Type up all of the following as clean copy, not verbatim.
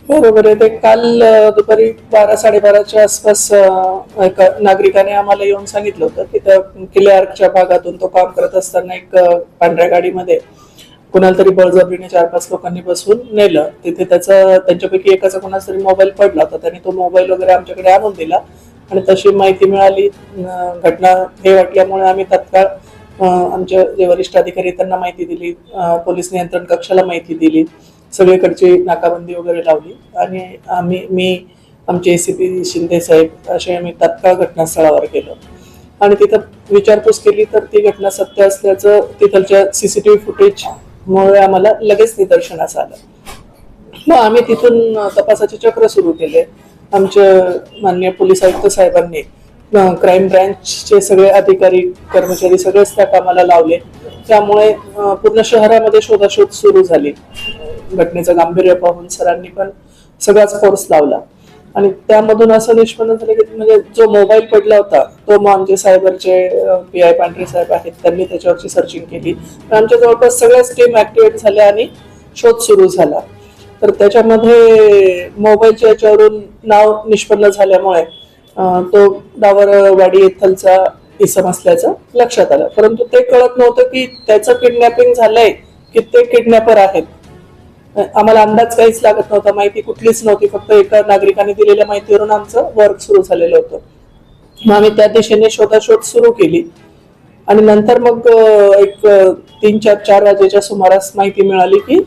बरोबर आहे. ते काल दुपारी 12-12:30च्या आसपास एका नागरिकाने आम्हाला येऊन सांगितलं होतं की त्या किल्ले आर्कच्या भागातून तो काम करत असताना एक पांढऱ्या गाडीमध्ये कुणाला तरी बळजबरीने 4-5 लोकांनी बसवून नेलं. तिथे त्यांच्यापैकी एकाचा कोणाचा तरी मोबाईल पडला होता. त्यांनी तो मोबाईल वगैरे आमच्याकडे आणून दिला आणि तशी माहिती मिळाली. घटना हे वाटल्यामुळे आम्ही तत्काळ आमचे जे वरिष्ठ अधिकारी त्यांना माहिती दिली, पोलीस नियंत्रण कक्षाला माहिती दिली, सगळीकडची नाकाबंदी वगैरे लावली आणि मी आमचे एसीपी शिंदे साहेब असे आम्ही तात्काळ घटनास्थळावर गेलो आणि तिथं विचारपूस केली तर ती घटना सत्य असल्याचं तिथलच्या सीसीटीव्ही फुटेजमुळे आम्हाला लगेच निदर्शनास आलं. मग आम्ही तिथून तपासाचे चक्र सुरू केले. आमचे माननीय पोलीस आयुक्त साहेबांनी क्राईम ब्रँचचे सगळे अधिकारी कर्मचारी सगळेच त्या कामाला लावले. त्यामुळे पूर्ण शहरामध्ये शोधाशोध सुरू झाली. घटनेचं गांभीर्य पाहून सरांनी पण सगळाच फोर्स लावला आणि त्यामधून असं निष्पन्न झालं की म्हणजे जो मोबाईल पडला होता तो मग आमचे सायबरचे PI पांढरे साहेब आहेत, त्यांनी त्याच्यावरची सर्चिंग केली. आमच्या जवळपास सगळ्याच टीम ऍक्टिव्हेट झाल्या आणि शोध सुरू झाला. तर त्याच्यामध्ये मोबाईलच्या याच्यावरून नाव निष्पन्न झाल्यामुळे तो डावरवाडी येथलचा इसम असल्याचं लक्षात आलं. परंतु ते कळत नव्हतं की त्याचं किडनॅपिंग झालंय की ते किडनॅपर आहेत. आम्हाला अंदाज काहीच लागत नव्हता, माहिती कुठलीच नव्हती. फक्त एका नागरिकाने दिलेल्या माहितीवरून आमचं वर्क सुरू झालेलं होतं. मग आम्ही त्या दिशेने शोधाशोध सुरू केली आणि नंतर मग एक 3-4 वाजेच्या सुमारास माहिती मिळाली की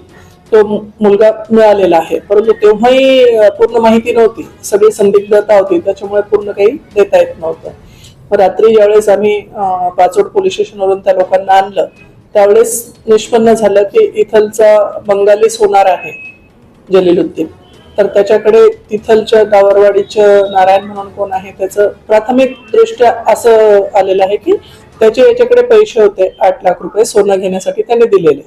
तो मुलगा मिळालेला आहे. परंतु तेव्हाही पूर्ण माहिती नव्हती, सगळी संदिग्धता होती, त्याच्यामुळे पूर्ण काही देता येत नव्हतं. मग रात्री ज्यावेळेस आम्ही पाचोड पोलीस स्टेशनवरून त्या लोकांना आणलं त्यावेळेस निष्पन्न झालं की इथलचा बंगालीच होणार आहे जलीलुद्दीन. तर त्याच्याकडे तिथलच्या डावरवाडीच्या नारायण म्हणून कोण आहे त्याचं प्राथमिक दृष्ट्या असं आलेलं आहे की त्याचे याच्याकडे पैसे होते 8 लाख रुपये सोनं घेण्यासाठी त्याने दिलेले.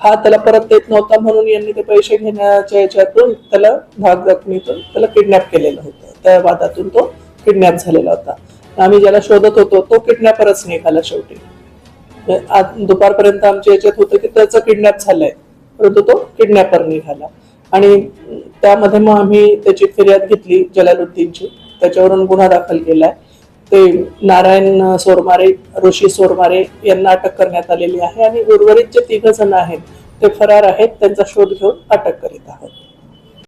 हा त्याला परत देत नव्हता म्हणून यांनी ते पैसे घेण्याच्या याच्यातून त्याला भाग जखमीतून त्याला किडनॅप केलेलं होतं. त्या वादातून तो किडनॅप झालेला होता. आम्ही ज्याला शोधत होतो तो किडनॅपरच निघाला शेवटी. दुपारपर्यंत आमच्या याच्यात होतं की त्याचं किडनॅप झालंय, परंतु तो किडनॅपर निघाला आणि त्यामध्ये मग आम्ही त्याची फिर्याद घेतली जलालुद्दीनची. त्याच्यावरून गुन्हा दाखल केलाय. ते नारायण सोरमारे, ऋषी सोरमारे यांना अटक करण्यात आलेली आहे आणि उर्वरित जे 3 जण आहेत ते फरार आहेत. त्यांचा शोध घेऊन अटक करीत आहोत.